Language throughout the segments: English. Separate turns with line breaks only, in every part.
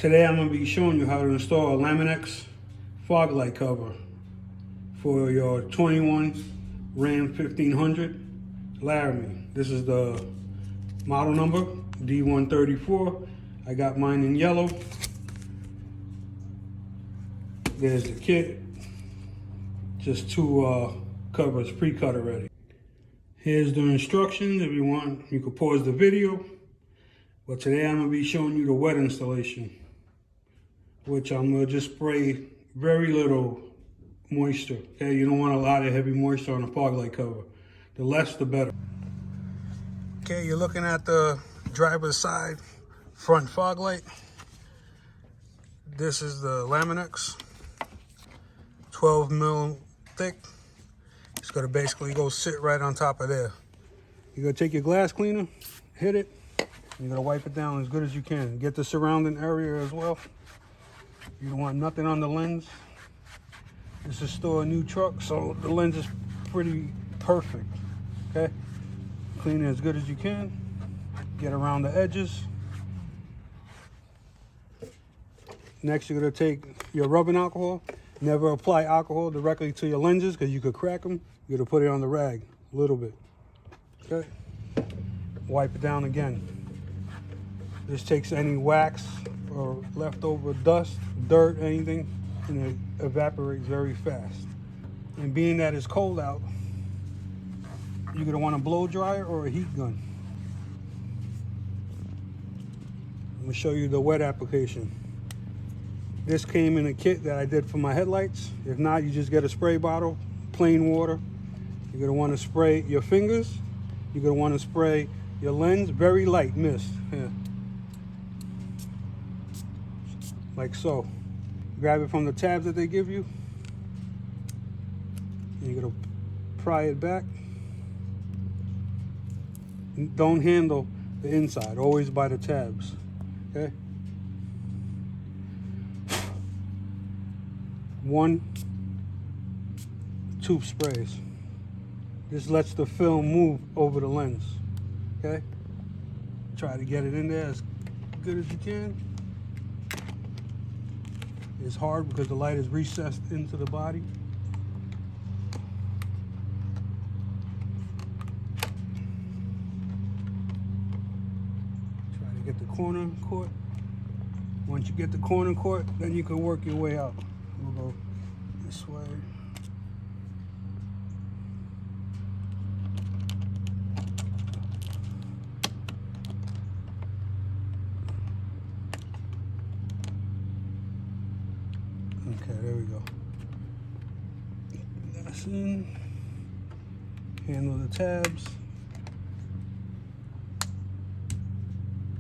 Today I'm going to be showing you how to install a Lamin-X fog light cover for your 21 Ram 1500 Laramie. This is the model number D134. I got mine in yellow. There's the kit. Just two covers pre-cut already. Here's the instructions. If you want, you can pause the video. But today I'm going to be showing you the wet installation, which I'm going to just spray very little moisture. Okay, you don't want a lot of heavy moisture on a fog light cover. The less, the better. Okay, you're looking at the driver's side front fog light. This is the Lamin-X, 12 mil thick. It's going to basically go sit right on top of there. You're going to take your glass cleaner, hit it, and you're going to wipe it down as good as you can. Get the surrounding area as well. You don't want nothing on the lens. This is still a new truck, so the lens is pretty perfect. Okay? Clean it as good as you can. Get around the edges. Next, you're going to take your rubbing alcohol. Never apply alcohol directly to your lenses because you could crack them. You're going to put it on the rag a little bit. Okay? Wipe it down again. This takes any wax or leftover dust, dirt, anything, and it evaporates very fast. And being that it's cold out, you're going to want a blow dryer or a heat gun. I'm going to show you the wet application. This came in a kit that I did for my headlights. If not, you just get a spray bottle, plain water. You're going to want to spray your fingers. You're going to want to spray your lens, very light mist. Here. Like so. Grab it from the tabs that they give you. And you're going to pry it back. Don't handle the inside, always by the tabs. Okay? 1, 2 sprays. This lets the film move over the lens. Okay? Try to get it in there as good as you can. It's hard because the light is recessed into the body. Try to get the corner caught. Once you get the corner caught, then you can work your way out. We'll go this way. Okay, there we go. That's in. Handle the tabs.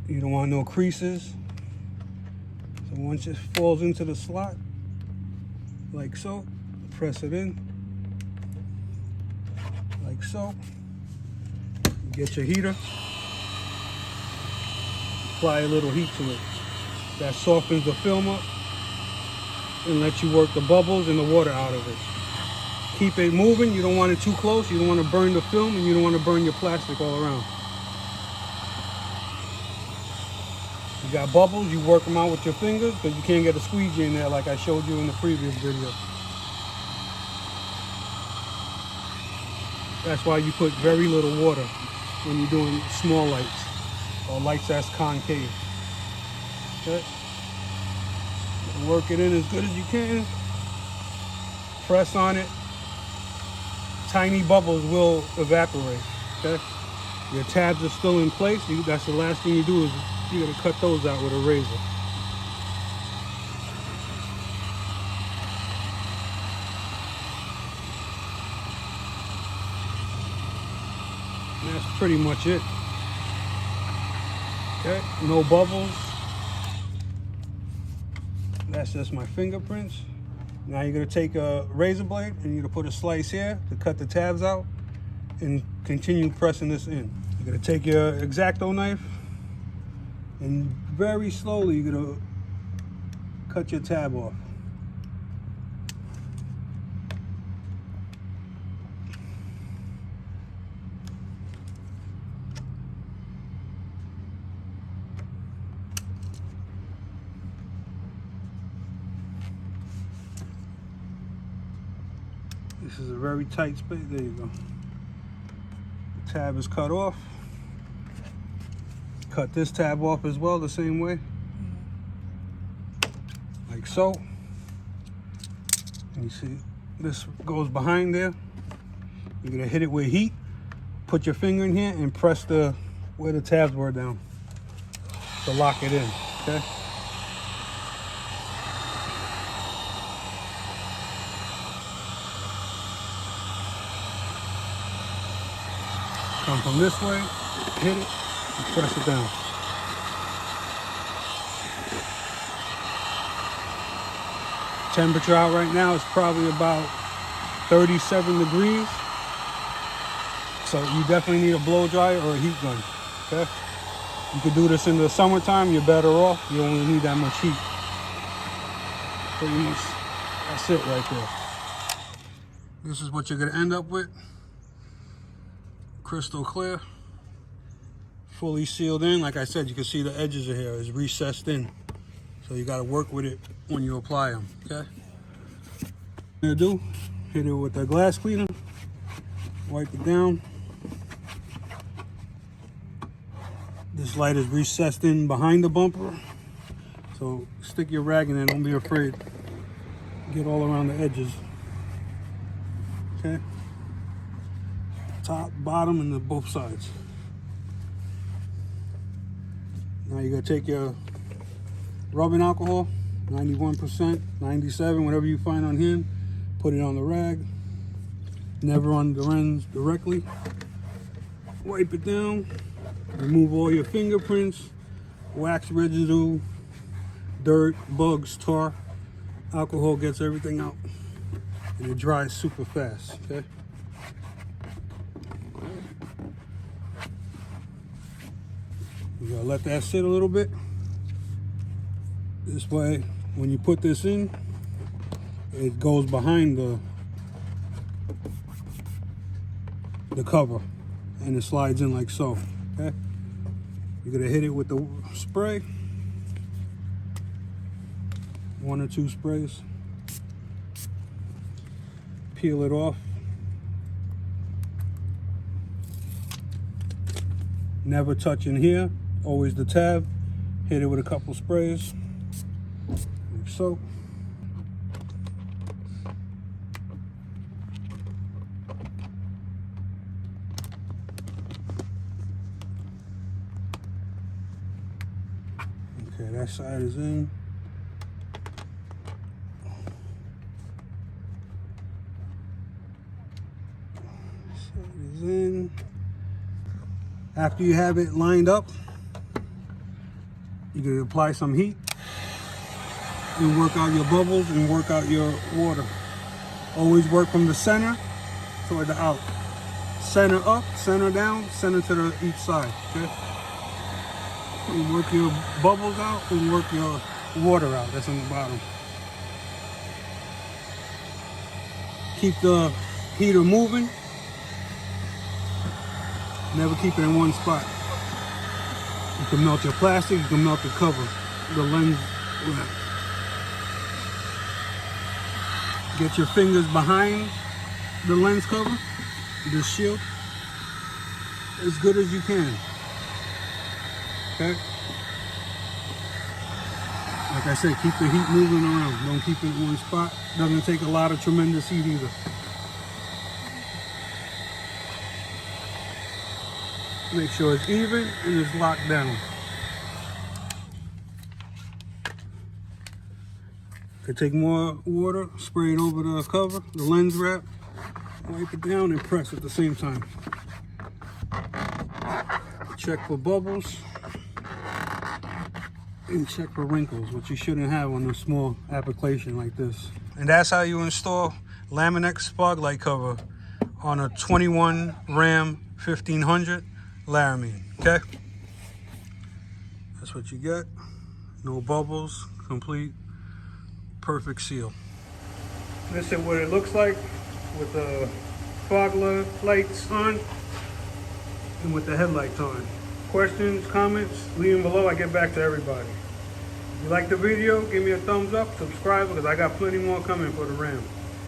You don't want no creases. So once it falls into the slot, like so, press it in, like so. Get your heater, apply a little heat to it. That softens the film up and lets you work the bubbles and the water out of it. Keep it moving. You don't want it too close. You don't want to burn the film, and you don't want to burn your plastic all around. You got bubbles, you work them out with your fingers because you can't get a squeegee in there like I showed you in the previous video. That's why you put very little water when you're doing small lights or lights that's concave. Okay? Work it in as good as you can. Press on it. Tiny bubbles will evaporate. Okay? Your tabs are still in place. That's the last thing you do is you gotta cut those out with a razor. And that's pretty much it. Okay, no bubbles. That's just my fingerprints. Now you're gonna take a razor blade and you're gonna put a slice here to cut the tabs out and continue pressing this in. You're gonna take your X-Acto knife and very slowly you're gonna cut your tab off. This is a very tight space. There you go. The tab is cut off. Cut this tab off as well the same way. Like so. And you see this goes behind there. You're gonna hit it with heat. Put your finger in here and press where the tabs were down to lock it in, okay? Come from this way, hit it, and press it down. Temperature out right now is probably about 37 degrees. So you definitely need a blow dryer or a heat gun, okay? You could do this in the summertime, you're better off. You don't really need that much heat. Pretty much, that's it right there. This is what you're gonna end up with. Crystal clear, fully sealed in. Like I said, you can see the edges of here is recessed in. So you gotta work with it when you apply them, okay? What you're gonna do, hit it with the glass cleaner, wipe it down. This light is recessed in behind the bumper. So stick your rag in there, don't be afraid. Get all around the edges. Okay? Top, bottom, and both sides. Now you're gonna take your rubbing alcohol, 91%, 97, whatever you find on hand, put it on the rag. Never on the lens directly. Wipe it down. Remove all your fingerprints, wax residue, dirt, bugs, tar. Alcohol gets everything out. And it dries super fast, okay? You gotta let that sit a little bit. This way, when you put this in, it goes behind the cover and it slides in like so, okay? You're gonna hit it with the spray. 1 or 2 sprays. Peel it off. Never touch in here, always the tab. Hit it with a couple sprays, like so. Okay, that side is in. Side is in. After you have it lined up, you're gonna apply some heat and work out your bubbles and work out your water. Always work from the center toward the out. Center up, center down, center to each side, okay? And work your bubbles out and work your water out. That's on the bottom. Keep the heater moving. Never keep it in one spot. You can melt your plastic, you can melt the cover, the lens wrap. Get your fingers behind the lens cover, the shield, as good as you can. Okay? Like I said, keep the heat moving around. Don't keep it in one spot. Doesn't take a lot of tremendous heat either. Make sure it's even and it's locked down. Could take more water, spray it over the cover, the lens wrap, wipe it down and press at the same time. Check for bubbles and check for wrinkles, which you shouldn't have on a small application like this. And that's how you install Lamin-X spark light cover on a 21 Ram 1500 Laramie, okay? That's what you get. No bubbles, complete, perfect seal. This is what it looks like with the fog lights on and with the headlights on. Questions, comments, leave them below. I get back to everybody. If you like the video, give me a thumbs up, subscribe, because I got plenty more coming for the Ram.